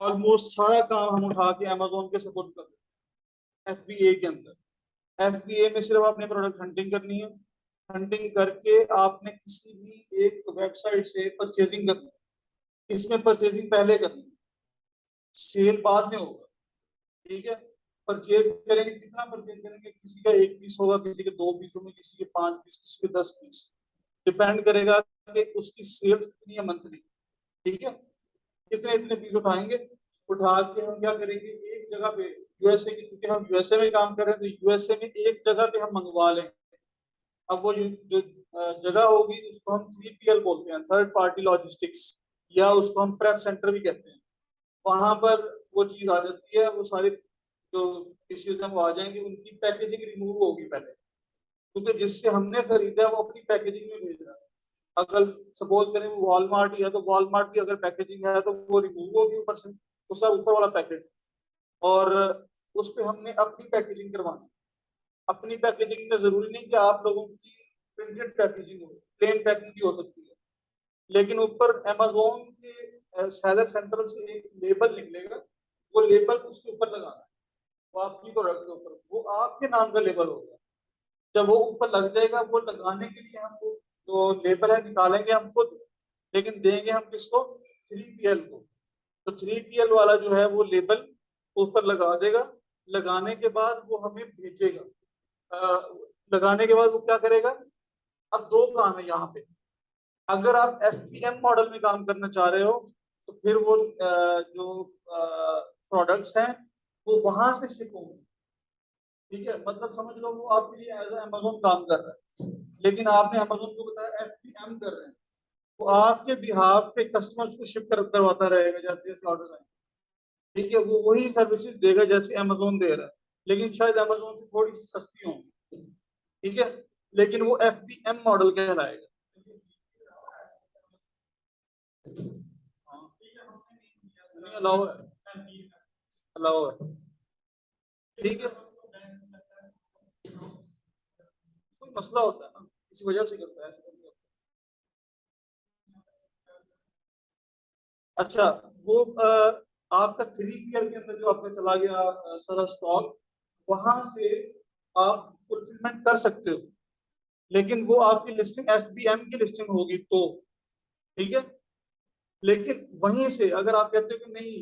Almost सारा काम हम उठा के अमेजोन के सपोर्ट कर रहे हैं FBA के अंदर। FBA में सिर्फ आपने प्रोडक्ट हंटिंग करनी है। हंटिंग करके आपने किसी भी एक वेबसाइट से परचेजिंग करनी है। इसमें परचेजिंग पहले करनी है, सेल बाद में होगा। ठीक है, परचेज करेंगे, कितना परचेज करेंगे, किसी का 1 पीस होगा, किसी के 2 पीस होंगे, किसी के 5 पीस, किसी के 10 पीस। डिपेंड करेगा कि उसकी सेल्स कितनी है मंथली। ठीक है, कितने इतने पीस उठाएंगे, उठा के हम क्या करेंगे, एक जगह पे यूएसए की, क्योंकि हम यूएसए में काम कर रहे हैं तो यूएसए में एक जगह पे हम मंगवा लें। अब वो जो जगह होगी उसको हम 3PL बोलते हैं, थर्ड पार्टी लॉजिस्टिक्स, या उसको हम प्रेप सेंटर भी कहते हैं। वहां पर वो चीज आ जाती है, वो सारे जो पीसीज हैं वो आ जाएंगे, उनकी पैकेजिंग रिमूव होगी पहले, क्योंकि जिससे हमने खरीदा है वो अपनी पैकेजिंग में भेज रहा है। अगर सपोज करें वो वॉलमार्ट है तो वॉलमार्ट की अगर पैकेजिंग है तो वो रिमूव होगी ऊपर से, उसका ऊपर वाला पैकेट, और उस पर हमने अपनी पैकेजिंग करवानी। अपनी पैकेजिंग में जरूरी नहीं कि आप लोगों की प्रिंटेड पैकेजिंग हो, प्लेन पैकिंग भी हो सकती है, लेकिन ऊपर अमेजोन के सेलर सेंटर से एक लेबल निकलेगा, वो लेबल उसके ऊपर लगाना है, वो आपकी प्रोडक्ट के ऊपर, वो आपके नाम का लेबल होगा। जब वो ऊपर लग जाएगा, वो लगाने के लिए हम जो लेबल है निकालेंगे हम खुद, लेकिन देंगे हम किसको, 3PL को। तो 3PL वाला जो है वो लेबल ऊपर लगा देगा। लगाने के बाद वो हमें भेजेगा। लगाने के बाद वो क्या करेगा, अब दो काम है यहाँ पे। अगर आप FPM मॉडल में काम करना चाह रहे हो तो फिर वो जो प्रोडक्ट्स हैं वो वहां से शिप होंगे। ठीक है, मतलब समझ लो वो आपके लिए एज अमेजोन काम कर रहा है, लेकिन आपने अमेजोन को बताया FPM कर रहे हैं, वो आपके बिहाफ पे कस्टमर्स को शिप करवाता रहेगा जैसे जैसे ऑर्डर आए। ठीक है, वो वही सर्विसेज देगा जैसे अमेजोन दे रहा है, लेकिन शायद अमेजोन से थोड़ी सी सस्ती होगी। ठीक है, लेकिन वो FPM मॉडल कहलाएगा। अलाउ है, अलाउ है। ठीक है, कोई मसला होता है ना, इसी वजह से करता है ऐसा। अच्छा, वो आपका 3PL के अंदर जो आपका चला गया सारा स्टॉक, वहां से आप फुलफिलमेंट कर सकते हो, लेकिन वो आपकी लिस्टिंग FBM की लिस्टिंग होगी तो। ठीक है, लेकिन वहीं से अगर आप कहते हो कि नहीं,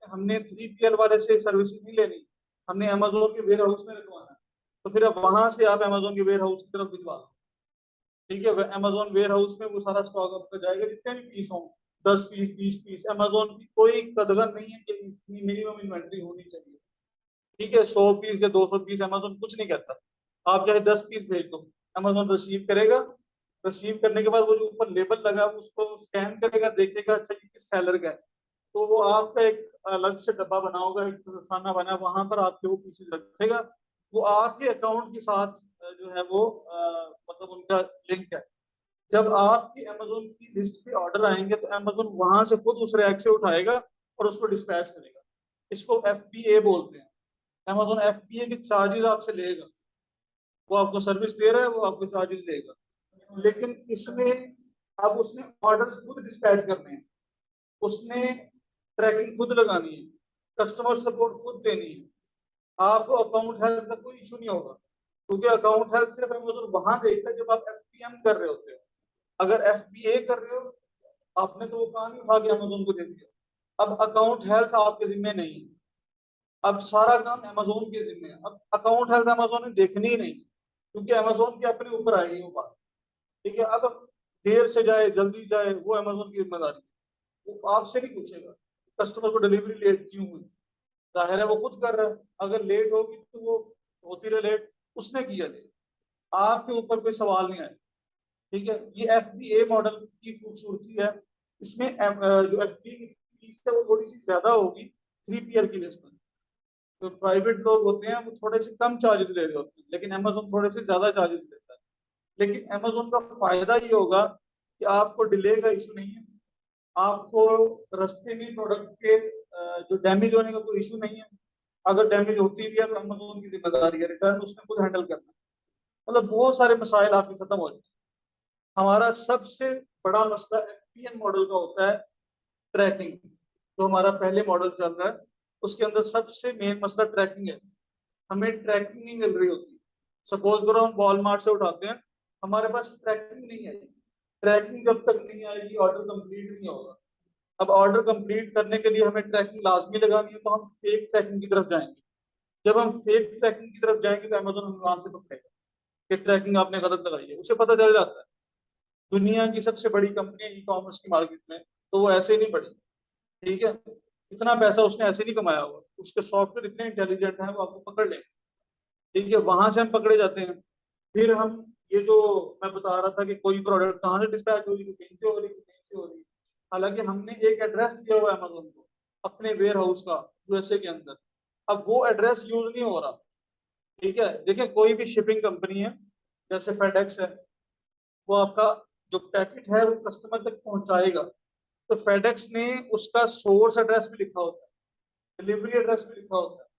हमने 3PL वाले से सर्विसेज नहीं लेनी, हमने अमेजोन के वेयर हाउस में रखवाना है, तो फिर अब वहां से आप अमेजोन के वेयर हाउस की तरफ भिजवा दो। ठीक है, अमेजोन वेयर हाउस में वो सारा स्टॉक आपका जाएगा, जितने भी पीस हों, 10 पीस 20 पीस, अमेजोन की कोई कदगन नहीं है कि इतनी मिनिमम इन्वेंट्री होनी चाहिए। ठीक है, 100 पीस या 200 पीस अमेजोन कुछ नहीं कहता, आप चाहे 10 पीस भेज दो, अमेजोन रिसीव करेगा। रिसीव करने के बाद वो जो ऊपर लेबल लगा है उसको स्कैन करेगा, देखेगा अच्छा ये किस सेलर का है, तो वो आपका एक अलग से डब्बा बना होगा, एक खाना बना, वहां पर आपके वो पीसेस रखेगा। वो आपके अकाउंट के साथ जो है वो मतलब उनका लिंक है। जब आपकी अमेजोन की लिस्ट पे ऑर्डर आएंगे तो अमेजोन वहां से खुद उस रैक से उठाएगा और उसको डिस्पैच करेगा। इसको FBA बोलते हैं। अमेजोन FBA के चार्जेस आपसे लेगा, वो आपको सर्विस दे रहा है, वो आपको चार्जेस लेगा, लेकिन इसमें अब उसने ऑर्डर खुद डिस्पैच करने हैं, उसने ट्रैकिंग खुद लगानी है, कस्टमर सपोर्ट खुद देनी है। आपको अकाउंट हेल्थ का कोई इशू नहीं होगा, क्योंकि अकाउंट हेल्थ सिर्फ अमेजोन वहां देखता है जब आप FPM कर रहे होते हो। अगर FBA कर रहे हो, आपने तो वो काम ही उठा के अमेजोन को दे दिया। अब अकाउंट हेल्थ आपके जिम्मे नहीं है, अब सारा काम अमेजोन के जिम्मे है। अब अकाउंट हेल्थ अमेजोन ने देखनी ही नहीं, क्योंकि अमेजोन के अपने ऊपर आएगी वो बात। ठीक है, अब देर से जाए जल्दी जाए वो अमेजोन की जिम्मेदारी है, वो आपसे नहीं पूछेगा कस्टमर को डिलीवरी लेट क्यों हुई। जाहिर है वो खुद कर रहा है, अगर लेट होगी तो वो होती रहे लेट, उसने किया लेट, आपके ऊपर कोई सवाल नहीं आया। ठीक है, ये FBA मॉडल की खूबसूरती है। इसमें जो FBA की फीस है वो थोड़ी सी ज्यादा होगी 3PL की निस्बत। तो प्राइवेट लोग होते हैं वो थोड़े से कम चार्जेस ले रहे होते हैं, लेकिन अमेजोन थोड़े से ज्यादा चार्जेस लेता है। लेकिन अमेजोन का फायदा ये होगा कि आपको डिले का इशू नहीं है, आपको रास्ते में प्रोडक्ट के जो डैमेज होने का कोई इशू नहीं है। अगर डैमेज होती भी है तो अमेजोन की जिम्मेदारी है, रिटर्न उसने खुद हैंडल करना है। मतलब बहुत सारे मसाइल आपके खत्म हो जाए। हमारा सबसे बड़ा मसला FPM मॉडल का होता है ट्रैकिंग। जो हमारा पहले मॉडल चल रहा है, उसके अंदर सबसे मेन मसला ट्रैकिंग है। हमें ट्रैकिंग नहीं मिल रही होती। सपोज करो हम वॉलमार्ट से उठाते हैं, हमारे पास ट्रैकिंग नहीं है। ट्रैकिंग जब तक नहीं आएगी ऑर्डर कंप्लीट नहीं होगा। अब ऑर्डर कंप्लीट करने के लिए हमें ट्रैकिंग लाजमी लगानी है, तो हम फेक ट्रैकिंग की तरफ जाएंगे। जब हम फेक ट्रैकिंग की तरफ जाएंगे तो अमेजोन हमें वहां से पकड़ेगा कि ट्रैकिंग आपने गलत लगाई है, उसे पता चल जाता है। दुनिया की सबसे बड़ी कंपनी ई कॉमर्स की मार्केट में, तो वो ऐसे नहीं बढ़ी। ठीक है, इतना पैसा उसने ऐसे नहीं कमाया हुआ, उसके सॉफ्टवेयर इतने इंटेलिजेंट हैं, वो आपको पकड़ लेंगे। ठीक है, वहां से हम पकड़े जाते हैं। फिर हम, ये जो मैं बता रहा था कि कोई प्रोडक्ट कहाँ से डिस्पैच हो रही है, कहीं से हो रही है, कहीं से हो रही है, हालांकि हमने एक एड्रेस दिया हुआ है अमेजोन को अपने वेयर हाउस का, यूएसए के अंदर। अब वो एड्रेस यूज नहीं हो रहा। ठीक है, देखिए कोई भी शिपिंग कंपनी है, जैसे फेडेक्स है, वो आपका जो पैकेट है वो कस्टमर तक पहुंचाएगा, तो फेडेक्स ने उसका सोर्स एड्रेस भी लिखा होता है, डिलीवरी एड्रेस भी लिखा होता है।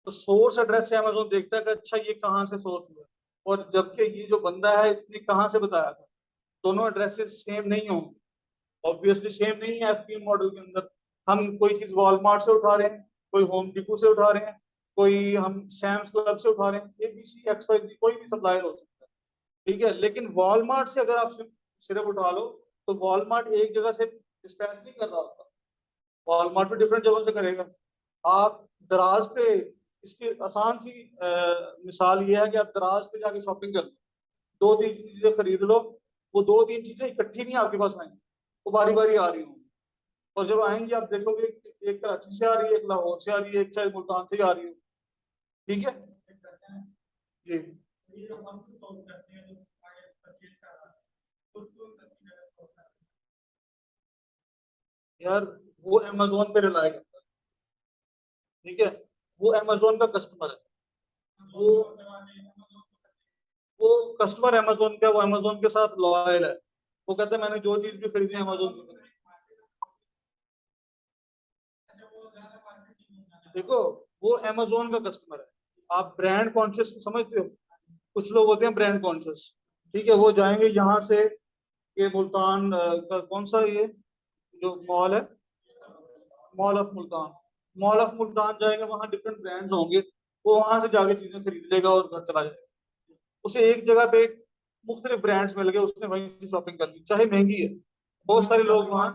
तो सोर्स एड्रेस से अमेजोन देखता है कि अच्छा ये कहाँ से सोर्स हुआ है, और जबकि ये जो बंदा है इसने कहाँ से बताया था। दोनों एड्रेसेस सेम नहीं होंगे, ऑब्वियसली सेम नहीं है। एफपीएम मॉडल के अंदर हम कोई चीज वॉलमार्ट से उठा रहे हैं, कोई होम डिपो से उठा रहे हैं, कोई हम सैम्स क्लब से उठा रहे हैं, एबीसी एक्सवाईजी कोई भी सप्लायर हो सकता है। ठीक है, लेकिन वॉलमार्ट से अगर आप सिर्फ उठा लो, तो वॉलमार्ट एक जगह से डिस्पैच नहीं कर रहा होता, वॉलमार्ट भी डिफरेंट जगहों से करेगा। आप दराज पे, इसकी आसान सी मिसाल ये है कि आप दराज पे जाके शॉपिंग कर लो, दो तीन चीजें खरीद लो, वो दो तीन चीजें इकट्ठी नहीं आपके पास आएंगी, वो बारी बारी आ रही होंगी। और जब आएंगी आप देखोगे एक कराची से आ रही है, एक लाहौर से आ रही है, एक शायद मुल्तान से ही आ रही है। ठीक है जी। यार वो अमेजोन पे रिलाय करता है। ठीक है, वो अमेजोन का कस्टमर है। वो वो कस्टमर अमेजोन का, वो अमेजोन के साथ लॉयल है। वो कहता है मैंने जो चीज भी खरीदी है अमेजोन से खरीदी। देखो, वो अमेजोन का कस्टमर है। आप ब्रांड कॉन्शियस समझते हो, कुछ लोग होते हैं ब्रांड कॉन्शियस। ठीक है, वो जाएंगे यहाँ से, ये मुल्तान का कौन सा ये जो मॉल है, mall of Multan, mall of Multan जाएगा, वहां डिफरेंट ब्रांड्स होंगे, वो वहां से जाके चीजें खरीद लेगा और घर चला जाएगा। उसे एक जगह पे मुख्तलिफ ब्रांड्स मिल गए, उसने वहीं से शॉपिंग कर ली, चाहे महंगी है। बहुत सारे लोग वहां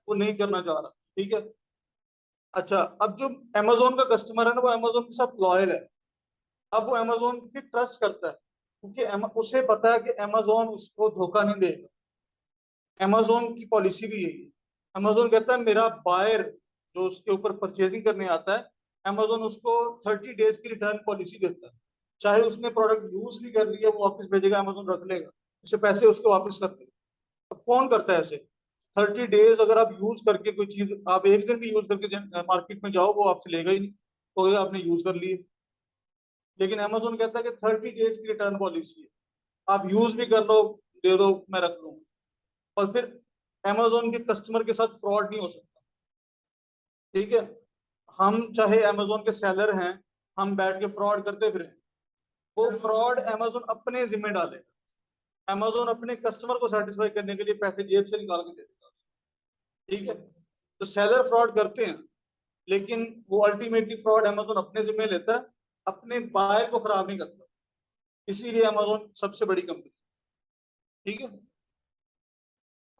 वो नहीं करना चाह रहा। ठीक है, अच्छा, अब जो अमेजोन का कस्टमर है ना, वो अमेजोन के साथ लॉयल है। अब वो अमेजोन की ट्रस्ट करता है, क्योंकि उसे पता है कि अमेजोन उसको धोखा नहीं देगा। अमेजोन की पॉलिसी भी यही है। अमेजोन कहता है मेरा बायर जो उसके ऊपर परचेजिंग करने आता है, अमेजोन उसको 30 डेज की रिटर्न पॉलिसी देता है। चाहे उसने प्रोडक्ट यूज भी कर लिया, वो वापस भेजेगा, अमेजोन रख लेगा, उसे पैसे उसके वापस कर देगा। अब कौन करता है ऐसे? 30 डेज अगर आप यूज करके कोई चीज, आप एक दिन भी यूज करके मार्केट में जाओ, वो आपसे लेगा ही नहीं, तो आपने यूज कर लिए। लेकिन अमेजोन कहता है कि 30 डेज की रिटर्न पॉलिसी है, आप यूज भी कर लो, दे दो, मैं रख लूंगा। और फिर अमेजोन के कस्टमर के साथ फ्रॉड नहीं हो सकता। ठीक है, हम चाहे अमेजोन के सेलर हैं, हम बैठ के फ्रॉड करते फिर, वो फ्रॉड अमेजोन अपने जिम्मे डालेगा। अमेजोन अपने कस्टमर को सेटिस्फाई करने के लिए पैसे जेब से निकाल के दे देगा। ठीक है, तो सेलर फ्रॉड करते हैं, लेकिन वो अल्टीमेटली फ्रॉड अमेजोन अपने जिम्मे लेता है, अपने बायर को खराब नहीं करता। इसीलिए अमेजोन सबसे बड़ी कंपनी। ठीक है,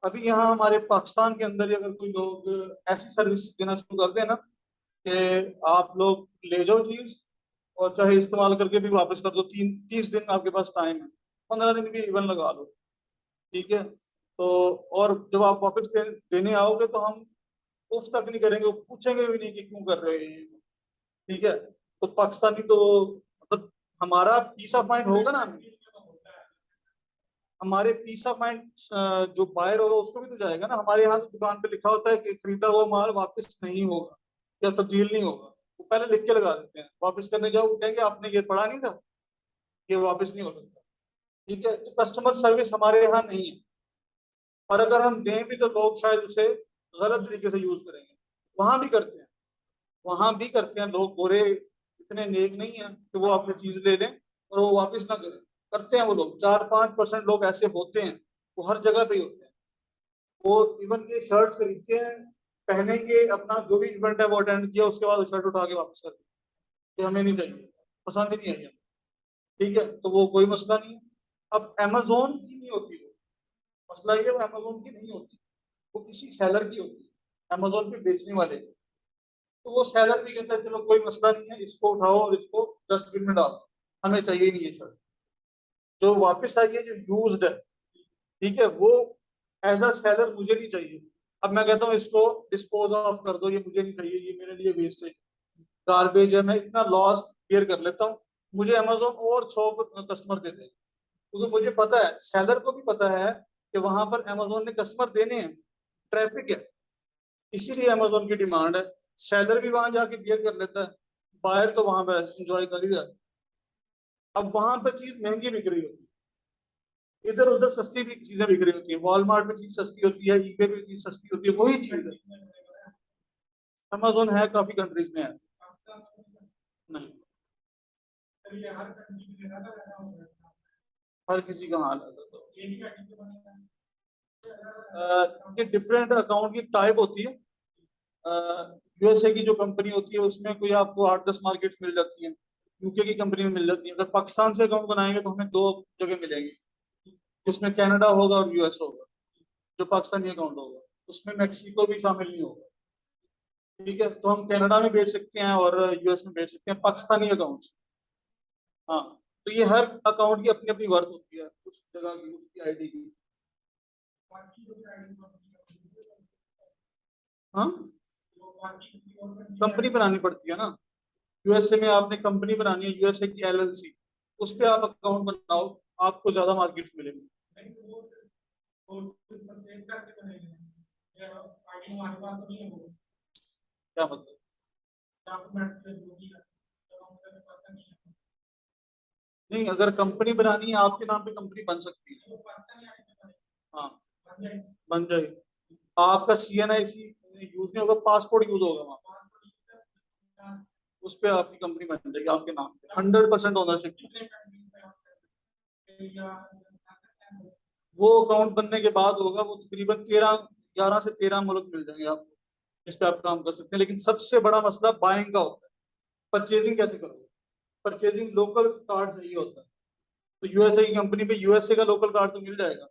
अभी यहाँ हमारे पाकिस्तान के अंदर ही अगर कोई लोग ऐसी सर्विस देना शुरू कर देना कि आप लोग ले जाओ चीज, और चाहे इस्तेमाल करके भी वापस कर दो, 30 दिन आपके पास टाइम है, 15 दिन भी इवन लगा लो। ठीक है, तो और जब आप वापस देने आओगे तो हम उफ तक नहीं करेंगे, पूछेंगे भी नहीं कि क्यों कर रहे हैं। ठीक है, तो पाकिस्तानी तो मतलब हमारा पीस ऑफ माइंड होगा ना, हमारे पीस ऑफ माइंड जो बायर होगा उसको भी तो जाएगा ना। हमारे यहाँ तो दुकान पे लिखा होता है कि खरीदा हुआ माल वापस नहीं होगा या तब्दील नहीं होगा, वो पहले लिख के लगा देते हैं। वापस करने जाओ, वो कहेंगे आपने ये पढ़ा नहीं था, ये वापस नहीं हो सकता। ठीक है, तो कस्टमर सर्विस हमारे यहाँ नहीं है, और अगर हम दें भी तो लोग शायद उसे गलत तरीके से यूज करेंगे। वहां भी करते हैं, वहां भी करते हैं लोग, गोरे इतने नेक नहीं है कि वो अपनी चीज ले लें और वो वापस ना करें। करते हैं वो लोग, 4-5% लोग ऐसे होते हैं, वो हर जगह पे ही होते हैं। वो इवन के शर्ट्स खरीदते हैं, पहनेंगे, अपना जो भी इवेंट है वो अटेंड किया, उसके बाद शर्ट उठा के वापस कर दिया, हमें नहीं चाहिए, पसंद ही नहीं आई हमें। ठीक है, तो वो कोई मसला नहीं है। अब अमेजोन की नहीं होती वो, मसला ये, वो अमेजोन की नहीं होती, वो किसी सेलर की होती है, अमेजोन पे बेचने वाले की। तो वो सेलर भी कहता है चलो कोई मसला नहीं है, इसको उठाओ और इसको डस्टबिन में डालो, हमें चाहिए ही नहीं है शर्ट। जो वापस आई है, जो यूज्ड है, ठीक है, वो एज अ सेलर मुझे नहीं चाहिए। अब मैं कहता हूँ इसको डिस्पोज ऑफ कर दो, ये मुझे नहीं चाहिए, ये मेरे लिए वेस्ट है, गार्बेज है, मैं इतना लॉस बेयर कर लेता हूँ, मुझे अमेजोन और 100 कस्टमर देते हैं। क्योंकि मुझे पता है, सेलर को भी पता है कि वहां पर अमेजोन ने कस्टमर देने हैं, ट्रैफिक है, इसीलिए अमेजोन की डिमांड है। सेलर भी वहां जाके बियर कर लेता है, बायर तो वहां पर एंजॉय कर ही रहा है। अब वहां पर चीज महंगी बिक रही होती है, इधर उधर सस्ती भी चीजें बिक रही होती है, वॉलमार्ट में चीज सस्ती होती है, ईबे पे चीज सस्ती होती है, वही चीज है। अमेजोन है, काफी कंट्रीज में है। नहीं, हर किसी का हाल है तो ये डिफरेंट अकाउंट की टाइप होती है। यूएसए की जो कंपनी होती है उसमें कोई आपको 8-10 मार्केट मिल जाती है, यूके की कंपनी में मिल जाती है। अगर पाकिस्तान से अकाउंट बनाएंगे तो हमें 2 जगह मिलेंगी, जिसमें कनाडा होगा और यूएस होगा। जो पाकिस्तानी अकाउंट होगा उसमें मैक्सिको भी शामिल नहीं होगा। ठीक है, तो हम कनाडा में बेच सकते हैं और यूएस में बेच सकते हैं पाकिस्तानी अकाउंट। हाँ, तो ये हर अकाउंट की अपनी अपनी वर्थ होती है, उस जगह की, उसकी आईडी की। हाँ, कंपनी बनानी पड़ती है ना, यूएसए में आपने कंपनी बनानी है, यूएसए की एलएलसी, उस पे आप अकाउंट बनाओ, आपको ज्यादा मार्केट मिलेगी। क्या मतलब? नहीं, अगर कंपनी बनानी है आपके नाम पे कंपनी बन सकती है। हाँ, बन जाएगी। आपका सीएनआईसी यूज नहीं होगा, पासपोर्ट यूज होगा वहाँ, उस पे आपकी कंपनी बन जाएगी आपके नाम पे, 100% ओनरशिप। वो अकाउंट बनने के बाद होगा, वो तकरीबन 11 से 13 मुल्क मिल जाएंगे आपको, जिस पे आप काम कर सकते हैं। लेकिन सबसे बड़ा मसला बाइंग का होता है, परचेजिंग कैसे करोगे? परचेजिंग लोकल कार्ड चाहिए होता है। तो यूएसए की कंपनी पे यूएसए का लोकल कार्ड तो मिल जाएगा,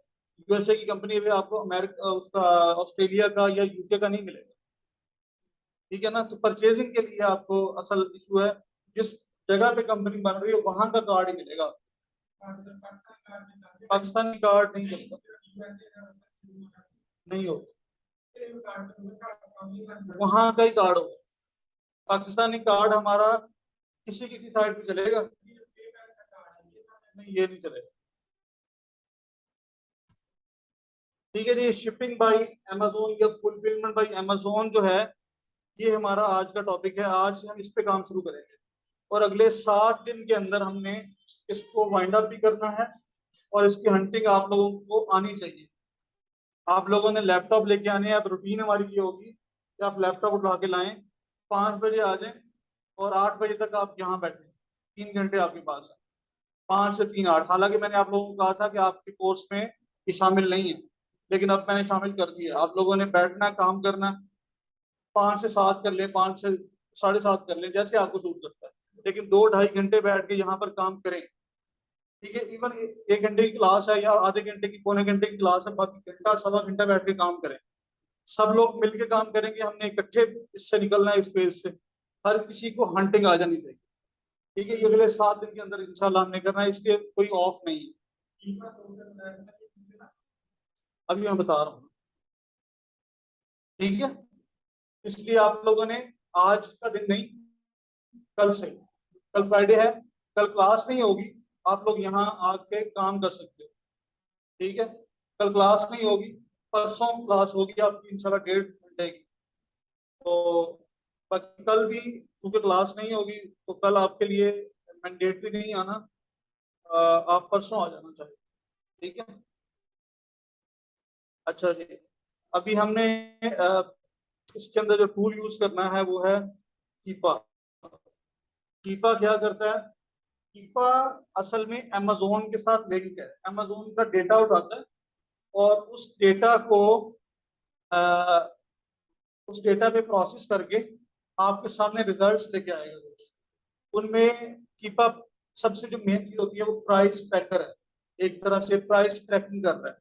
यूएसए की कंपनी पे आपको अमेरिका, उसका ऑस्ट्रेलिया का या यूके का नहीं मिलेगा। ठीक है ना, तो परचेजिंग के लिए आपको असल इशू है, जिस जगह पे कंपनी बन रही है वहां का कार्ड ही मिलेगा, पाकिस्तानी कार्ड नहीं चलता, नहीं हो, वहां का ही कार्ड हो। पाकिस्तानी कार्ड हमारा किसी किसी साइड पे चलेगा, नहीं ये नहीं चलेगा। ठीक है जी, शिपिंग बाय अमेजोन या फुलफिलमेंट बाय अमेजोन जो है, ये हमारा आज का टॉपिक है। आज से हम इस पे काम शुरू करेंगे और अगले 7 दिन के अंदर हमने इसको वाइंड अप भी करना है, और इसकी हंटिंग आप लोगों को आनी चाहिए। आप लोगों ने लैपटॉप लेके आने हैं। अब रूटीन हमारी ये होगी कि आप लैपटॉप उठा के लाएं, 5 बजे आ जाएं और 8 बजे तक आप यहाँ बैठे, 3 घंटे आपके पास है, 5 से 3 8। हालांकि मैंने आप लोगों को कहा था कि आपके कोर्स में ये शामिल नहीं है, लेकिन अब मैंने शामिल कर दिया। आप लोगों ने बैठना, काम करना, 5 से 7 कर ले, 5 से 7:30 कर ले, जैसे आपको सूट करता है, लेकिन 2-2.5 घंटे बैठ के यहाँ पर काम करें। ठीक है, इवन 1 घंटे की क्लास है या आधे घंटे की, पौने घंटे की क्लास है, बाकी घंटा सवा घंटा बैठ के काम करें। सब लोग मिलके काम करेंगे, हमने इकट्ठे इससे निकलना है, इस फेज से। हर किसी को हंटिंग आ जानी चाहिए। ठीक है, ये अगले 7 दिन के अंदर इंशाल्लाह हमने करना है, इसलिए कोई ऑफ नहीं है, अभी मैं बता रहा हूँ। ठीक है, इसलिए आप लोगों ने आज का दिन नहीं, कल से, कल फ्राइडे है, कल क्लास नहीं होगी, आप लोग यहाँ आके काम कर सकते हो। ठीक है, कल क्लास नहीं होगी, परसों क्लास होगी आपकी इंशाल्लाह 1.5 घंटे की। तो बाकी कल भी क्योंकि क्लास नहीं होगी, तो कल आपके लिए मैंडेटरी नहीं आना, आप परसों आ जाना चाहिए। ठीक है, अच्छा जी। अभी हमने इसके अंदर जो टूल यूज करना है वो है कीपा। कीपा क्या करता है? कीपा असल में अमेजोन के साथ लिंक है, अमेजोन का डेटा उठाता है और उस डेटा को उस डेटा पे प्रोसेस करके आपके सामने रिजल्ट्स लेके आएगा। उनमें कीपा सबसे जो मेन चीज होती है वो प्राइस ट्रैकर है, एक तरह से प्राइस ट्रैकिंग कर रहा है।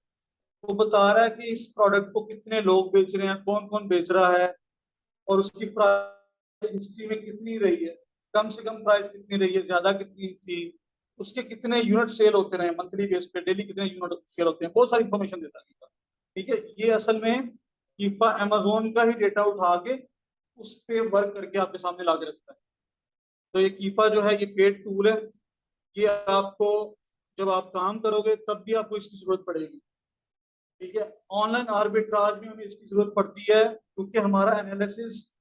वो बता रहा है कि इस प्रोडक्ट को कितने लोग बेच रहे हैं, कौन कौन बेच रहा है, और उसकी प्राइस हिस्ट्री में कितनी रही है, कम से कम प्राइस कितनी रही है, ज्यादा कितनी थी, उसके कितने यूनिट सेल होते रहे मंथली बेस पे, डेली कितने यूनिट सेल होते हैं, बहुत सारी इंफॉर्मेशन देता है। ठीक है, ये असल में कीपा अमेजोन का ही डेटा उठा के उस पे वर्क करके आपके सामने ला के रखता है। तो ये कीपा जो है ये पेड टूल है, ये आपको जब आप काम करोगे तब भी आपको इसकी जरूरत पड़ेगी। ठीक है, ऑनलाइन आर्बिट्राज में हमें इसकी जरूरत पड़ती है क्योंकि हमारा एनालिसिस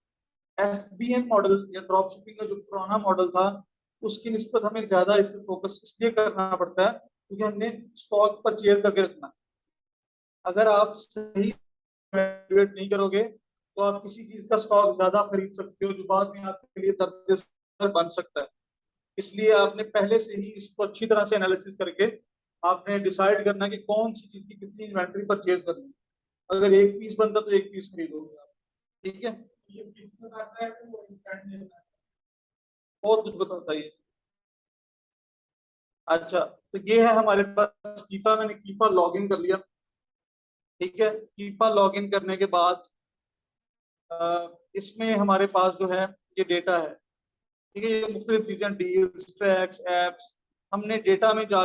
एफबीएम मॉडल या ड्रॉप शिपिंग का जो पुराना मॉडल था उसकी निस्बत हमें ज्यादा इस पर फोकस इसलिए करना पड़ता है क्योंकि हमने स्टॉक परचेज करके रखना। अगर आप सही इवेल्युएट नहीं करोगे तो आप किसी चीज का स्टॉक ज्यादा खरीद सकते हो जो बाद में आपके लिए दर्द बन सकता है। इसलिए आपने पहले से ही इसको अच्छी तरह से एनालिसिस करके आपने डिसाइड करना कि कौन सी चीज की कितनी इन्वेंट्री परचेज करनी है। अगर एक पीस बनता तो एक पीस खरीदोगे आप। ठीक है, बहुत कुछ बताता है ये। अच्छा, तो ये है हमारे पास कीपा, मैंने कीपा लॉग इन कर लिया। ठीक है, कीपा लॉग इन करने के बाद इसमें हमारे पास जो है ये डेटा है। ठीक है, ये मुख्तलिफ चीजें, डील्स, ट्रैक्स, एप्स, हमने डेटा में जा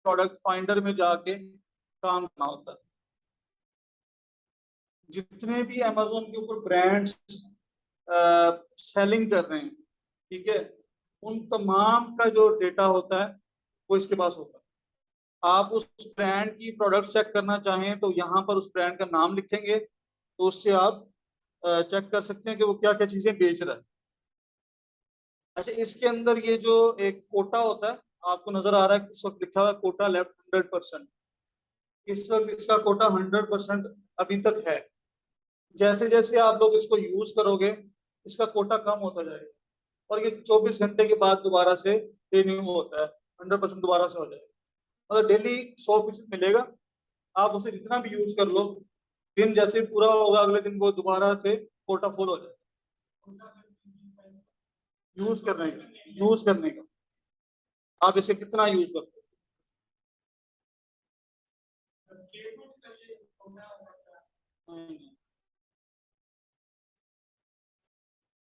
प्रोडक्ट फाइंडर में जाके काम करना होता है। जितने भी अमेजोन के ऊपर ब्रांड्स सेलिंग कर रहे हैं, ठीक है, उन तमाम का जो डेटा होता है वो इसके पास होता है। आप उस ब्रांड की प्रोडक्ट चेक करना चाहें तो यहाँ पर उस ब्रांड का नाम लिखेंगे तो उससे आप चेक कर सकते हैं कि वो क्या क्या चीजें बेच रहा है। अच्छा, इसके अंदर ये जो एक कोटा होता है आपको नजर आ रहा है, इस वक्त लिखा हुआ है कोटा लेफ्ट 100%। इस वक्त इसका कोटा 100% अभी तक है। जैसे जैसे आप लोग इसको यूज करोगे इसका कोटा कम होता जाएगा और ये 24 घंटे के बाद दोबारा से रिन्यू होता है, 100% दोबारा से हो जाएगा। मतलब डेली 100% मिलेगा, आप उसे जितना भी यूज कर लो, दिन जैसे पूरा होगा अगले दिन वो दोबारा से कोटा फुल हो जाएगा। यूज करने का आप इसे कितना यूज करते हो।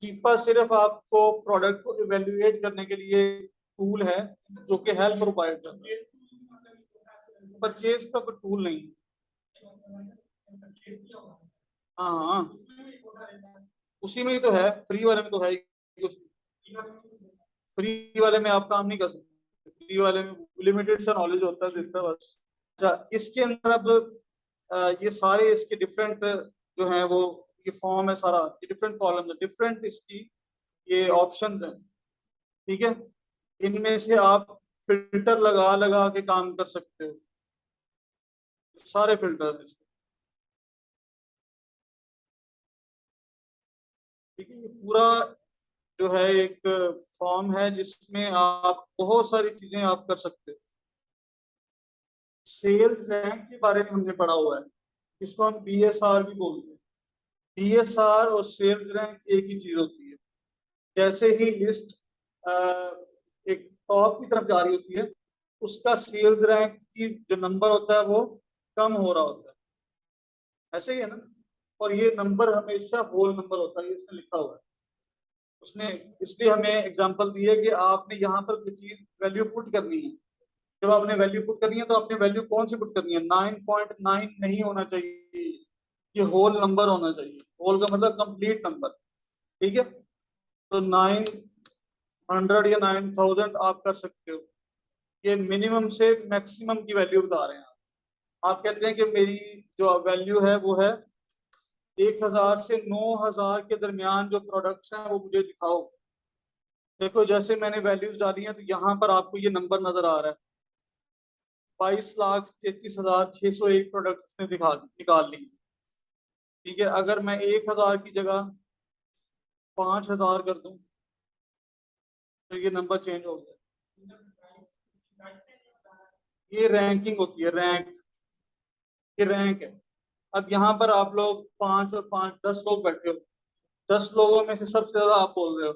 कीपा सिर्फ आपको प्रोडक्ट को इवेल्युएट करने के लिए टूल है जो कि हेल्प प्रोवाइड करता है, परचेज का कोई टूल नहीं। हाँ हाँ, उसी में ही तो है, फ्री वाले में तो है ही। फ्री वाले में आप काम नहीं कर सकते, फ्री वाले में लिमिटेड सा नॉलेज होता है, देता है बस। अच्छा, इसके अंदर अब ये सारे इसके डिफरेंट जो है वो ये फॉर्म है सारा, ये डिफरेंट कॉलम है, डिफरेंट इसकी ये ऑप्शंस हैं। ठीक है, इनमें से आप फिल्टर लगा लगा के काम कर सकते हो, सारे फिल्टर इसके। ठीक है, ये पूरा जो है एक फॉर्म है जिसमें आप बहुत सारी चीजें आप कर सकते हो। सेल्स रैंक के बारे में हमने पढ़ा हुआ है, इसको हम बीएसआर भी बोलते हैं। बीएसआर और सेल्स रैंक एक ही चीज होती है। जैसे ही लिस्ट एक टॉप की तरफ जा रही होती है उसका सेल्स रैंक की जो नंबर होता है वो कम हो रहा होता है, ऐसे ही है ना। और ये नंबर हमेशा होल नंबर होता है, ये इसमें लिखा हुआ है उसने। इसलिए हमें एग्जांपल दी है कि आपने यहाँ पर कोई चीज वैल्यू पुट करनी है। जब आपने वैल्यू पुट करनी है तो आपने वैल्यू कौन सी पुट करनी है, 9.9 नहीं होना चाहिए, ये होल नंबर होना चाहिए। होल का मतलब कंप्लीट नंबर। ठीक है, तो 900 या 9000 आप कर सकते हो। ये मिनिमम से मैक्सिमम की वैल्यू बता रहे हैं। आप कहते हैं कि मेरी जो वैल्यू है वो है 1000 से 9000 के दरमियान जो प्रोडक्ट्स हैं वो मुझे दिखाओ। देखो जैसे मैंने वैल्यूज डाली हैं तो यहाँ पर आपको ये नंबर नजर आ रहा है, 22,33,601 प्रोडक्ट इसने निकाल ली। ठीक है, अगर मैं 1000 की जगह 5000 कर दूं तो ये नंबर चेंज हो गया। ये रैंकिंग होती है, रैंक, ये रैंक है। अब यहाँ पर आप लोग 5 और 5 10 लोग बैठे हो, 10 लोगों में से सबसे ज्यादा आप बोल रहे हो,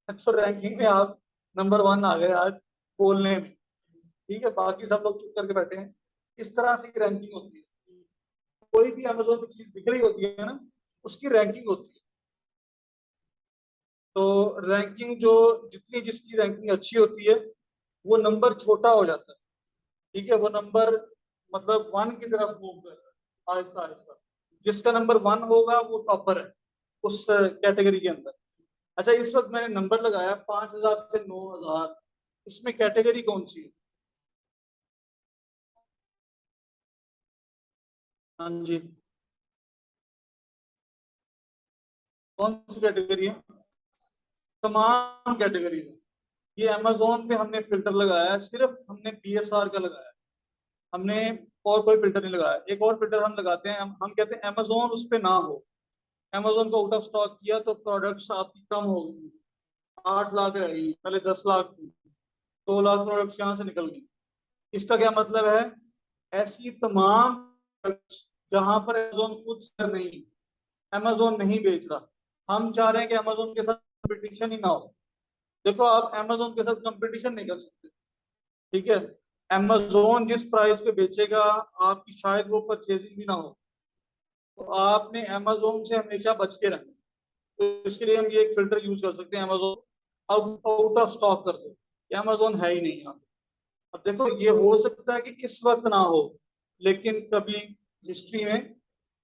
तो रैंकिंग में आप नंबर 1 आ गए आज बोलने में। ठीक है, बाकी सब लोग चुप करके बैठे हैं। इस तरह से रैंकिंग होती है। कोई भी अमेजोन पे चीज बिक रही होती है ना, उसकी रैंकिंग होती है। तो रैंकिंग जो, जितनी जिसकी रैंकिंग अच्छी होती है, वो नंबर छोटा हो जाता है। ठीक है, वो नंबर मतलब 1 की तरफ मूव कर रहा है आहिस्ता आहिस्ता। जिसका नंबर 1 होगा वो टॉपर है उस कैटेगरी के अंदर। अच्छा, इस वक्त मैंने नंबर लगाया 5,000 से 9,000, इसमें कैटेगरी कौन सी है? हाँ जी, कौन सी कैटेगरी है? तमाम कैटेगरी है। ये अमेजोन पे हमने फिल्टर लगाया है, सिर्फ हमने PSR का लगाया है। हमने और कोई फिल्टर नहीं लगाया। एक और फिल्टर हम लगाते हैं, हम कहते हैं अमेजोन उस पे ना हो। अमेजोन को आउट ऑफ स्टॉक किया तो प्रोडक्ट्स आपकी कम हो गई, 8 लाख रही, पहले 10 लाख थी, 2 लाख प्रोडक्ट्स यहाँ से निकल गई। इसका क्या मतलब है? ऐसी तमाम products जहां पर अमेजोन खुद सेलर नहीं, अमेजोन नहीं बेच रहा, हम चाह रहे हैं कि अमेजोन के साथ कंपटीशन ही ना हो। देखो, आप अमेजोन के साथ कंपटीशन नहीं कर सकते। ठीक है, अमेजोन जिस प्राइस पे बेचेगा, आपकी शायद वो परचेजिंग भी ना हो। तो आपने अमेजोन से हमेशा बच के रहना। तो इसके लिए हम ये एक फिल्टर यूज कर सकते हैं, अमेजोन आउट ऑफ स्टॉक कर दो, अमेजोन है ही नहीं यहाँ। अब देखो, ये हो सकता है कि इस वक्त ना हो, लेकिन कभी हिस्ट्री में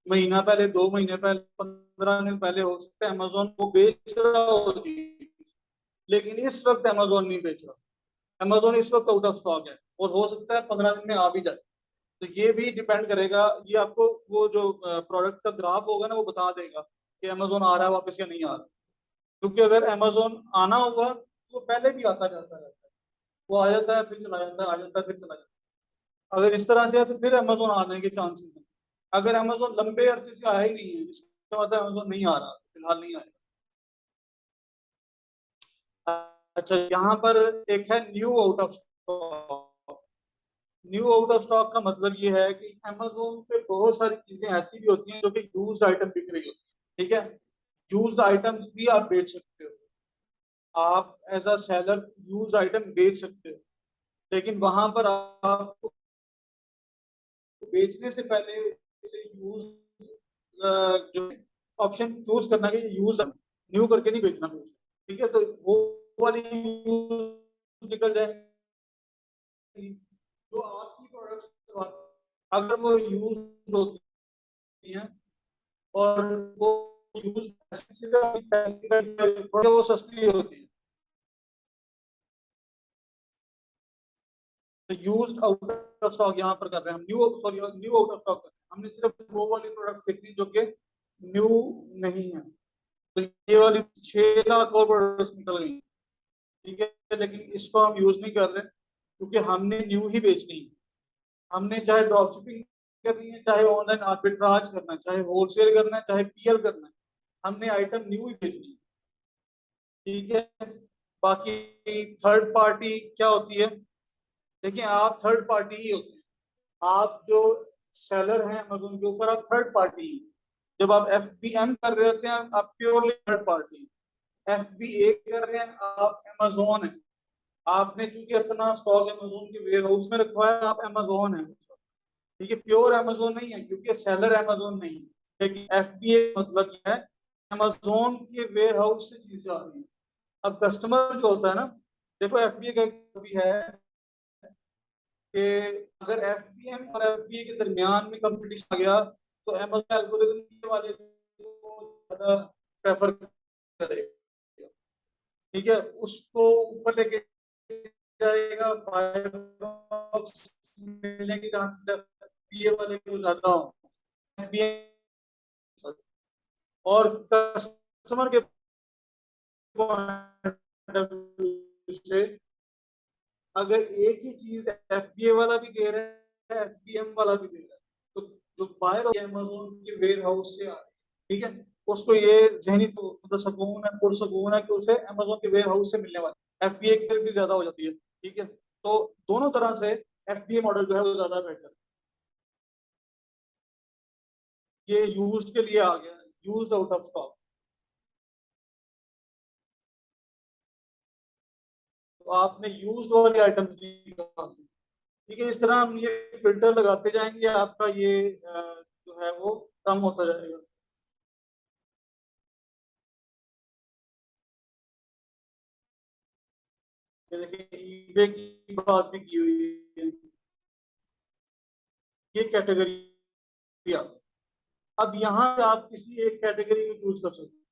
महीना पहले, 2 महीने पहले, 15 दिन पहले हो सकता है अमेजोन को बेच रहा हो चीज, लेकिन इस वक्त अमेजोन नहीं बेच रहा। अमेजोन इस वक्त आउट ऑफ स्टॉक है, और हो सकता है 15 दिन में आ भी जाए। तो ये भी डिपेंड करेगा, ये आपको वो जो प्रोडक्ट का ग्राफ होगा ना, वो बता देगा कि अमेजोन आ रहा है वापस या नहीं आ रहा। क्योंकि अगर अमेजोन आना होगा तो पहले भी आता जाता रहता है, वो आ जाता है फिर चला जाता है, आ जाता है फिर चला जाता है। अगर इस तरह से है तो फिर अमेजोन आने के चांसेस हैं। अगर अमेजोन लंबे अरसे से आया ही नहीं है, इसका मतलब अमेजोन नहीं आ रहा, फिलहाल नहीं आया। अच्छा, यहाँ पर एक है new out of stock. New out of stock का मतलब ये है कि अमेजोन पे बहुत सारी चीजें ऐसी भी होती हैं जो कि यूज्ड आइटम बिक रही होती है। ठीक है, यूज्ड आइटम्स भी आप बेच सकते हो, आप as a seller used item बेच सकते हो। लेकिन वहां पर आपको बेचने से पहले उसे यूज जो ऑप्शन चूज करना है, यूज न्यू करके नहीं बेचना कुछ। ठीक है, तो वो वाली यूज निकल जाएगी जो आपकी प्रोडक्ट्स, अगर वो यूज होती है और वो यूज वो सस्ती होती है। तो यूज्ड आउट ऑफ स्टॉक यहाँ पर कर रहे हैं हम, new sorry new out of stock कर रहे हैं। हमने सिर्फ वो वाली प्रोडक्ट देखनी जो कि न्यू नहीं है। तो ये वाली 6 लाख और प्रोडक्ट्स निकल गई। ठीक है, लेकिन इसको हम यूज नहीं कर रहे क्योंकि हमने न्यू ही बेचनी है। हमने चाहे ड्रॉप शिपिंग करनी है, चाहे ऑनलाइन आर्बिट्राज करना है, चाहे होलसेल करना है, चाहे पीएल करना है, हमने आइटम न्यू ही बेचनी है। ठीक है, बाकी थर्ड पार्टी क्या होती है? देखिए, आप थर्ड पार्टी ही होते हैं। आप जो सेलर हैं अमेजोन के ऊपर, आप थर्ड पार्टी हैं। जब आप FBM कर रहे होते हैं, आप प्योरली थर्ड पार्टी। FBA कर रहे हैं, आप अमेजोन है। आपने चूंकि अपना स्टॉक अमेजोन के वेयर हाउस में रखवाया, आप अमेजोन है। ठीक है, प्योर अमेजोन नहीं है क्योंकि सेलर अमेजोन नहीं है। लेकिन FBA मतलब ये है, अमेजोन के वेयर हाउस से चीज जा रही है। अब कस्टमर जो होता है ना, देखो FBA का भी है कि अगर FBM और FBA के दरमियान में कंपटीशन आ गया तो अमेजोन एल्गोरिथम वाले को ज्यादा प्रेफर करेगा। ठीक है, उसको ऊपर लेके जाएगा, बाय बॉक्स मिलने की चांस FBA वाले को ज्यादा हो। FBA और कस्टमर के पॉइंट ऑफ व्यू से, अगर एक ही चीज FBA वाला भी दे रहा है, FBM वाला भी दे रहा है, तो जो बायर अमेजोन के वेयर हाउस से आ रही है, ठीक है, उसको ये जहनी मतलब सुकून है, पुरसकून है कि उसे अमेजोन के वेयर हाउस से मिलने वाला। FBA की भी ज्यादा हो जाती है। ठीक है, तो दोनों तरह से FBA मॉडल जो है वो ज्यादा बेटर है। ये यूज्ड के लिए आ गया, यूज्ड आउट ऑफ स्टॉक। तो आपने यूज्ड वाली आइटम्स निकालनी। ठीक है, इस तरह हम ये फिल्टर लगाते जाएंगे, आपका ये जो है वो कम होता जाएगा। ये देखिए ईबे की बात भी की हुई है, ये कैटेगरी आ गई। अब यहाँ से आप किसी एक कैटेगरी को चूज कर सकते हैं।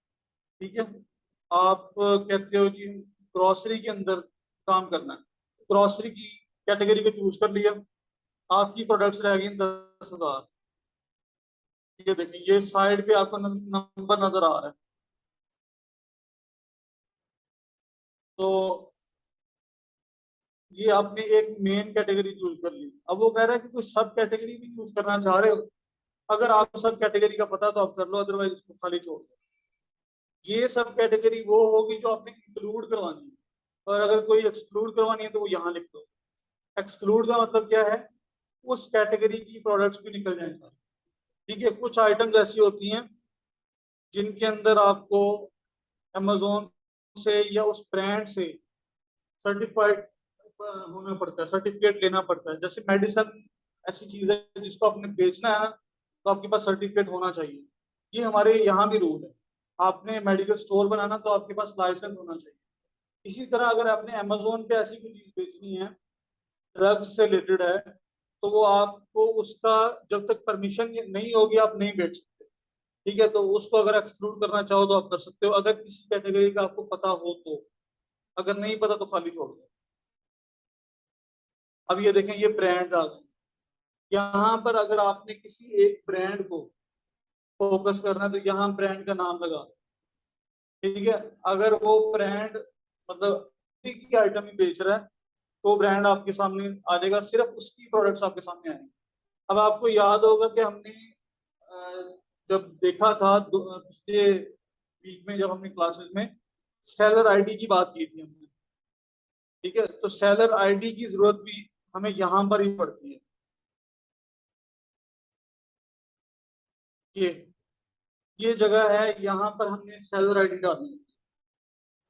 ठीक है, आप कहते हो जी ग्रोसरी के अंदर काम करना है, ग्रोसरी की कैटेगरी को चूज कर लिया, आपकी प्रोडक्ट्स रह गई 10,000। ठीक है, देखिए ये साइड पे आपको नंबर नजर आ रहा है। तो ये आपने एक मेन कैटेगरी चूज कर ली। अब वो कह रहा है कि कोई सब कैटेगरी भी चूज करना चाह रहे हो, अगर आपको सब कैटेगरी का पता तो आप कर लो, अदरवाइज इसको खाली छोड़ दो। ये सब कैटेगरी वो होगी जो आपने इंक्लूड करवानी है, और अगर कोई एक्सक्लूड करवानी है तो वो यहाँ लिख दो। एक्सक्लूड का मतलब क्या है, उस कैटेगरी की प्रोडक्ट्स भी निकल जाएंगे। ठीक है, कुछ आइटम्स ऐसी होती हैं जिनके अंदर आपको अमेजोन से या उस ब्रांड से सर्टिफाइड होना पड़ता है, सर्टिफिकेट लेना पड़ता है। जैसे मेडिसिन ऐसी चीज है जिसको आपने बेचना है ना, तो आपके पास सर्टिफिकेट होना चाहिए। ये हमारे यहाँ भी रूल है। आपने मेडिकल स्टोर बनाना तो आपके पास लाइसेंस होना चाहिए। इसी तरह अगर आपने अमेजोन पे ऐसी कोई चीज बेचनी है, ड्रग्स से रिलेटेड है, तो वो आपको उसका जब तक परमिशन नहीं होगी आप नहीं बेच सकते। ठीक है, तो उसको अगर एक्सक्लूड करना चाहो तो आप कर सकते हो, अगर किसी कैटेगरी का आपको पता हो तो। अगर नहीं पता तो खाली छोड़ दो। अब ये देखें, ये ब्रांड आ गए। यहाँ पर अगर आपने किसी एक ब्रांड को फोकस करना है तो यहाँ ब्रांड का नाम लगा। ठीक है, अगर वो ब्रांड मतलब की आइटम ही बेच रहा है तो ब्रांड आपके सामने आ जाएगा, सिर्फ उसकी प्रोडक्ट्स आपके सामने आएंगे। अब आपको याद होगा कि हमने जब देखा था पिछले वीक में, जब हमने क्लासेस में सेलर आईडी की बात की थी हमने। ठीक है, तो सेलर आईडी की जरूरत भी हमें यहाँ पर ही पड़ती है। ये ये जगह है, यहाँ पर हमने सेलर आईडी डालनी है।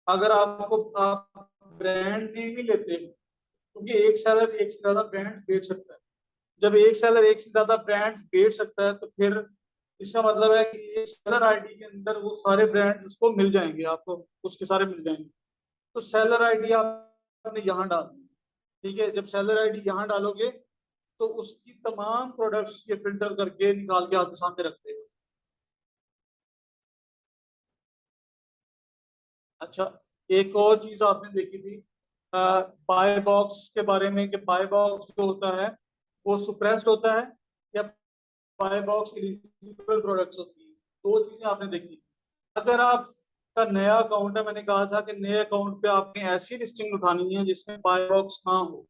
अगर आपको आप ब्रांड नेम ही लेते हैं, क्योंकि एक सेलर एक से ज्यादा ब्रांड बेच सकता है। जब एक सेलर एक से ज्यादा ब्रांड बेच सकता है तो फिर इसका मतलब है कि एक सेलर आईडी के अंदर वो सारे ब्रांड उसको मिल जाएंगे, आपको उसके सारे मिल जाएंगे। तो सेलर आईडी आपने यहाँ डालनी है। ठीक है, जब सेलर आईडी यहाँ डालोगे तो उसकी तमाम प्रोडक्ट्स ये फिल्टर करके निकाल के आपके सामने रखते हैं। अच्छा, एक और चीज आपने देखी थी बाय बॉक्स के बारे में, कि बाय बॉक्स जो होता है वो सुप्रेस्ड होता है या बाय बॉक्स एलिजिबल प्रोडक्ट्स होती है। दो चीजें आपने देखी। अगर आपका नया अकाउंट है, मैंने कहा था कि नए अकाउंट पे आपने ऐसी लिस्टिंग उठानी है जिसमें बाय बॉक्स ना हो,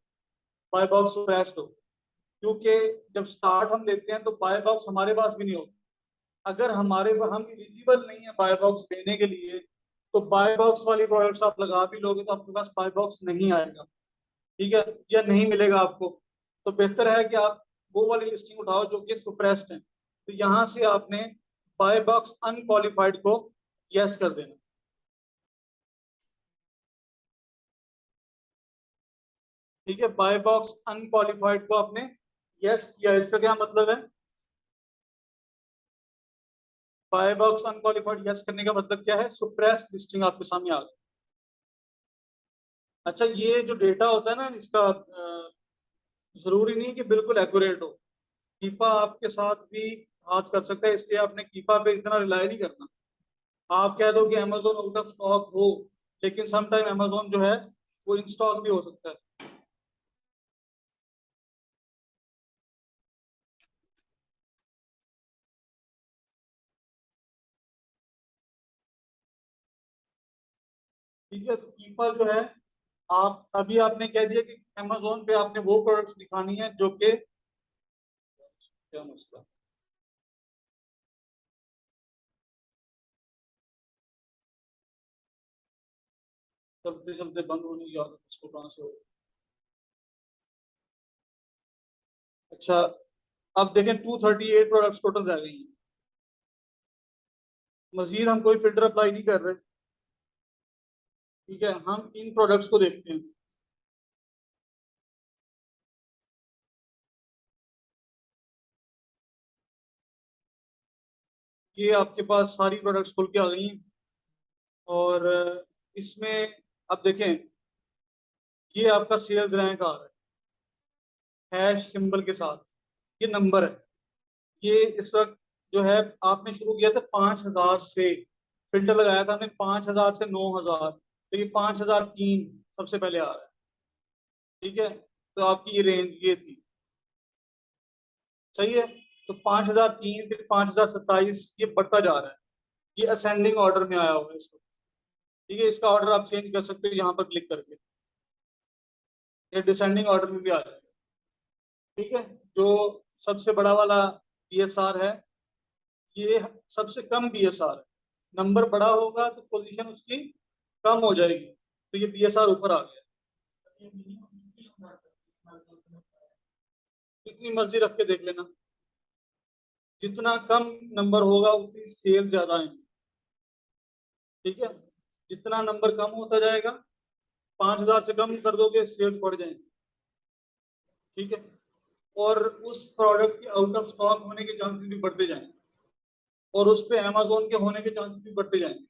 बाय बॉक्स सुप्रेस्ड हो। क्योंकि जब स्टार्ट हम लेते हैं तो बाय बॉक्स हमारे पास भी नहीं होता। अगर हम एलिजिबल नहीं है बाय बॉक्स लेने के लिए, तो बाय बॉक्स वाली प्रोडक्ट्स आप लगा भी लोगे तो आपके पास बाय बॉक्स नहीं आएगा। ठीक है, या नहीं मिलेगा आपको। तो बेहतर है कि आप वो वाली लिस्टिंग उठाओ जो कि सुप्रेस्ड है। तो यहाँ से आपने बाय बॉक्स अनक्वालिफाइड को यस कर देना। ठीक है, बाय बॉक्स अनक्वालिफाइड को आपने यस किया, इसका क्या मतलब है? बाय बॉक्स अनक्वालिफाइड यस करने का मतलब क्या है? सुप्रेस्ड लिस्टिंग आपके सामने आ गई। अच्छा, ये जो डेटा होता है ना इसका जरूरी नहीं कि बिल्कुल एक्यूरेट हो। कीपा आपके साथ भी हाथ कर सकता है, इसलिए आपने कीपा पे इतना रिलाई नहीं करना। आप कह दो कि अमेजोन आउट ऑफ स्टॉक हो, लेकिन समटाइम अमेजोन जो है वो इन स्टॉक भी हो सकता है। ठीक है, तो कीपर जो है, आप अभी आपने कह दिया कि अमेजोन पे आपने वो प्रोडक्ट्स दिखानी है जो कि क्या मसला, चलते चलते बंद होने की आदत इसको कहाँ से हो। अच्छा, अब देखें 238 प्रोडक्ट्स टोटल रह गई हैं। मजीद हम कोई फिल्टर अप्लाई नहीं कर रहे। ठीक है, हम इन प्रोडक्ट्स को देखते हैं। ये आपके पास सारी प्रोडक्ट्स खुल के आ गई हैं। और इसमें अब देखें, ये आपका सेल्स रैंक आ रहा है हैश सिंबल के साथ। ये नंबर है। ये इस वक्त जो है, आपने शुरू किया था 5,000 से, फिल्टर लगाया था हमने 5,000 से 9,000, तो ये 5,003 सबसे पहले आ रहा है। ठीक है, तो आपकी ये रेंज ये थी। सही है। तो 5,003 फिर 5,027 ये बढ़ता जा रहा है। ये असेंडिंग ऑर्डर में आया हुआ है इसको। ठीक है, इसका ऑर्डर आप चेंज कर सकते हो यहाँ पर क्लिक करके। ये डिसेंडिंग ऑर्डर में भी आ जाएगा। ठीक है। जो सबसे बड़ा वाला बीएसआर है, ये सबसे कम बीएसआर है। नंबर बड़ा होगा तो पोजीशन उसकी कम हो जाएगी, तो ये बीएसआर ऊपर आ गया। जितनी मर्जी रख के देख लेना, जितना कम नंबर होगा उतनी सेल ज्यादा है। ठीक है, जितना नंबर कम होता जाएगा, 5,000 से कम कर दोगे सेल्स बढ़ जाएंगे। ठीक है, और उस प्रोडक्ट के आउट ऑफ स्टॉक होने के चांसेस भी बढ़ते जाएंगे, और उस पे अमेजोन के होने के चांसेस भी बढ़ते जाएंगे,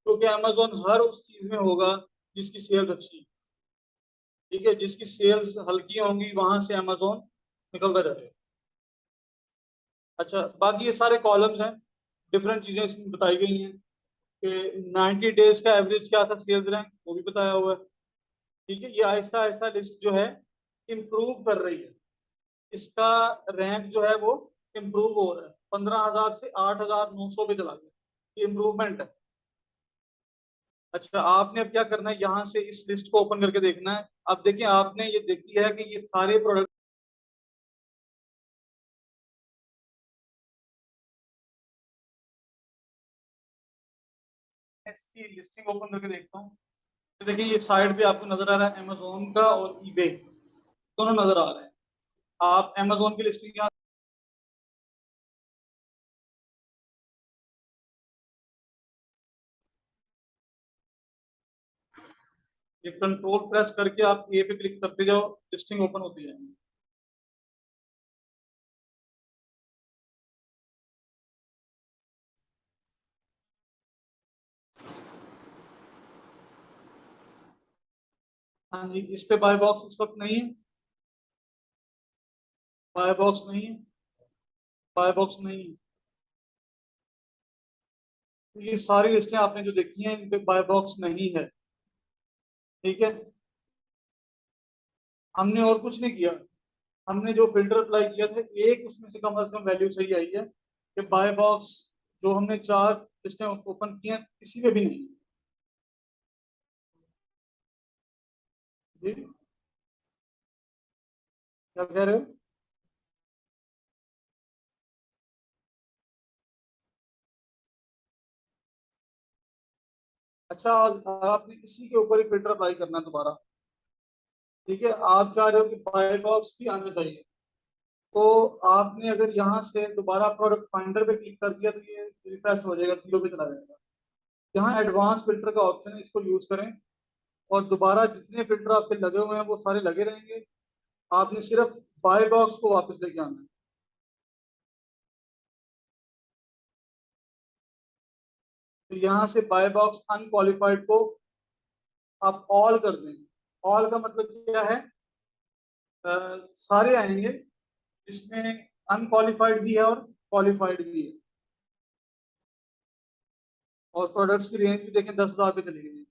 क्योंकि अमेजोन हर उस चीज में होगा जिसकी सेल्स अच्छी है। ठीक है, जिसकी सेल्स हल्की होंगी वहां से अमेजोन निकलता जाएगा। अच्छा, बाकी ये सारे कॉलम्स हैं, डिफरेंट चीजें इसमें बताई गई हैं कि 90 डेज का एवरेज क्या था सेल्स रैंक, वो भी बताया हुआ है। ठीक है, ये आहिस्ता आहिस्ता लिस्ट जो है इम्प्रूव कर रही है। इसका रैंक जो है वो इम्प्रूव हो रहा है, 15,000 से 8,900 पे चला गया। ये इम्प्रूवमेंट है। अच्छा, आपने अब क्या करना है, यहाँ से इस लिस्ट को ओपन करके देखना है। अब देखिए, आपने ये देखी है कि ये सारे प्रोडक्ट, इसकी लिस्टिंग ओपन करके देखता हूँ। तो देखिए, ये साइड पे आपको नजर आ रहा है अमेजोन का और ईबे, दोनों नजर आ रहे हैं। आप अमेजोन की लिस्टिंग यहाँ, ये कंट्रोल प्रेस करके आप ए पे क्लिक करते जाओ, लिस्टिंग ओपन होती जाएगी। हाँ जी, इस पे बाय बॉक्स इस वक्त नहीं है। बाय बॉक्स नहीं है। बाय बॉक्स नहीं है। तो ये सारी लिस्टें आपने जो देखी हैं, इन पे बाय बॉक्स नहीं है। ठीक है, हमने और कुछ नहीं किया। हमने जो फिल्टर अप्लाई किया था, एक उसमें से कम वैल्यू सही आई है कि बाय बॉक्स जो हमने 4 लिस्टें ओपन की हैं, किसी में भी नहीं। जी, क्या कह रहे हो? अच्छा, आपने इसी के ऊपर ही फिल्टर अप्लाई करना है दोबारा। ठीक है, आप चाह रहे हो कि बाय बॉक्स भी आना चाहिए, तो आपने अगर यहाँ से दोबारा प्रोडक्ट फाइंडर पे क्लिक कर दिया तो ये रिफ्रेश हो जाएगा, 0 पे चला जाएगा। यहाँ एडवांस फिल्टर का ऑप्शन है, इसको यूज करें, और दोबारा जितने फिल्टर आपके लगे हुए हैं वो सारे लगे रहेंगे। आपने सिर्फ बाय बॉक्स को वापस लेके आना है। तो यहाँ से बाय बॉक्स अनक्वालिफाइड को आप ऑल कर दें। ऑल का मतलब क्या है? सारे आएंगे जिसमें अनक्वालिफाइड भी है और क्वालिफाइड भी है। और प्रोडक्ट्स की रेंज भी देखें, 10,000 पे चली गई।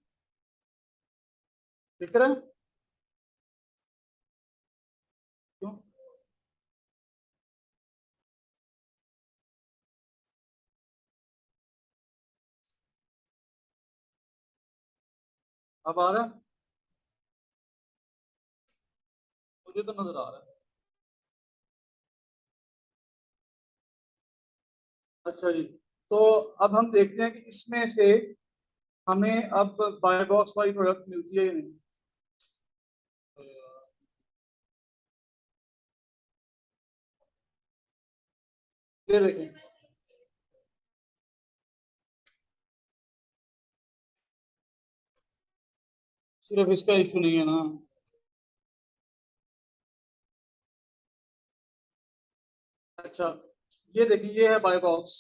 दिख रहा है? क्यों? अब आ रहा है? मुझे तो नजर आ रहा है। अच्छा जी, तो अब हम देखते हैं कि इसमें से हमें अब बाय बॉक्स वाली प्रोडक्ट मिलती है या नहीं। ये देखें, सिर्फ इसका इशू नहीं है ना। अच्छा, ये देखिए, ये है बाय बॉक्स।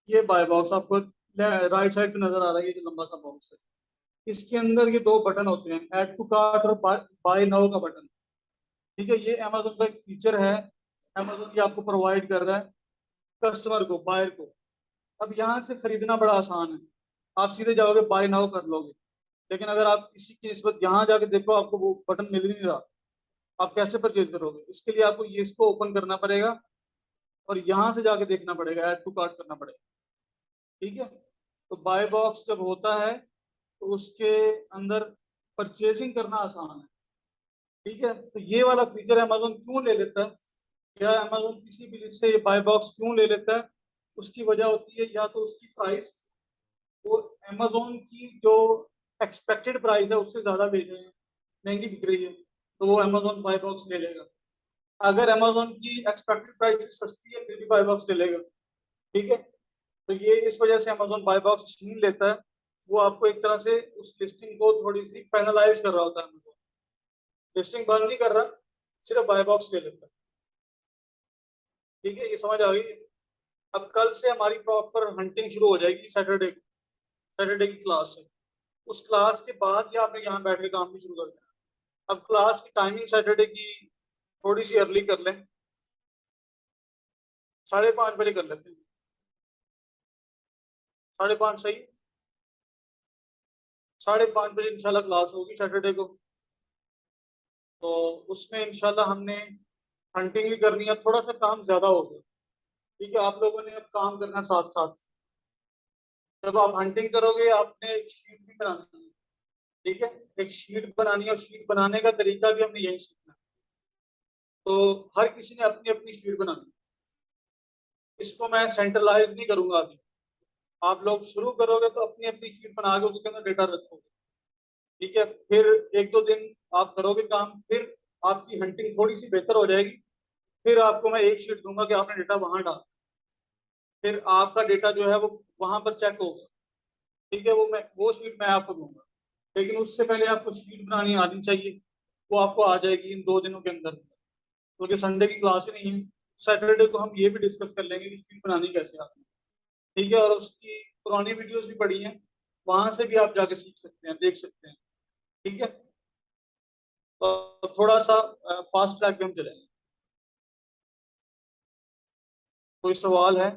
ये बाय बॉक्स आपको राइट साइड पे नजर आ रहा है, ये जो लंबा सा बॉक्स है, इसके अंदर ये दो बटन होते हैं, ऐड टू कार्ट और बाय नाउ का बटन। ठीक है, ये अमेजोन का एक फीचर है, अमेजोन ये आपको प्रोवाइड कर रहा है कस्टमर को, बायर को। अब यहाँ से खरीदना बड़ा आसान है, आप सीधे जाओगे बाय नाउ कर लोगे। लेकिन अगर आप इसी की निस्बत यहाँ जाके देखो, आपको वो बटन मिल ही नहीं रहा, आप कैसे परचेज करोगे? इसके लिए आपको ये इसको ओपन करना पड़ेगा और यहाँ से जाके देखना पड़ेगा, ऐड टू कार्ट करना पड़ेगा। ठीक है, तो बाय बॉक्स जब होता है तो उसके अंदर परचेजिंग करना आसान है। ठीक है, तो ये वाला फीचर अमेजोन क्यों ले लेता है, या अमेजोन किसी भी लिस्ट से ये बाय बॉक्स क्यों ले लेता है? उसकी वजह होती है या तो उसकी प्राइस, वो अमेजोन की जो एक्सपेक्टेड प्राइस है उससे ज्यादा बेच रहे हैं, महंगी बिक रही है, तो वो अमेजोन बाय बॉक्स ले लेगा। अगर अमेजोन की एक्सपेक्टेड प्राइस से सस्ती है फिर भी बाय बॉक्स ले लेगा। ठीक है, तो ये इस वजह से अमेजोन बाय बॉक्स छीन लेता है। वो आपको एक तरह से उस लिस्टिंग को थोड़ी सी पेनलाइज कर रहा होता है अमेजोन, लिस्टिंग बंद नहीं कर रहा, सिर्फ बाय बॉक्स ले लेता है। ठीक है, ये समझ आ गई? अब कल से हमारी प्रॉपर हंटिंग शुरू हो जाएगी, सैटरडे की क्लास है। उस क्लास के बाद ही आपने यहाँ बैठ के काम भी शुरू कर देना। अब क्लास की टाइमिंग सैटरडे की थोड़ी सी अर्ली कर लें, 5:30 बजे कर लेते हैं। 5:30 सही? 5:30 बजे इंशाल्लाह क्लास होगी सैटरडे को। तो उसमें इंशाल्लाह हमने हंटिंग भी करनी है, थोड़ा सा काम ज्यादा होगा। ठीक है, आप लोगों ने अब काम करना साथ साथ। जब आप हंटिंग करोगे आपने एक शीट भी बनानी है। ठीक है, एक शीट बनानी है और शीट बनाने का तरीका भी हमने यही सीखना है। तो हर किसी ने अपनी अपनी शीट बनानी है, इसको मैं सेंट्रलाइज नहीं करूंगा अभी। आप लोग शुरू करोगे तो अपनी अपनी शीट बना के उसके अंदर डेटा रखोगे। ठीक है, फिर एक दो दिन आप करोगे काम, फिर आपकी हंटिंग थोड़ी सी बेहतर हो जाएगी। फिर आपको मैं एक शीट दूंगा कि आपने डेटा वहां डाला, फिर आपका डेटा जो है वो वहां पर चेक होगा। ठीक है, वो शीट मैं आपको दूंगा, लेकिन उससे पहले आपको शीट बनानी आनी चाहिए। वो आपको आ जाएगी इन 2 दिनों के अंदर, क्योंकि संडे की क्लास ही नहीं है। सैटरडे को हम ये भी डिस्कस कर लेंगे कि शीट बनानी कैसे आपने। ठीक है, और उसकी पुरानी वीडियोस भी पड़ी हैं, वहां से भी आप जाके सीख सकते हैं, देख सकते हैं। ठीक है, तो थोड़ा सा फास्ट ट्रैक पे हम चलेंगे। कोई सवाल है?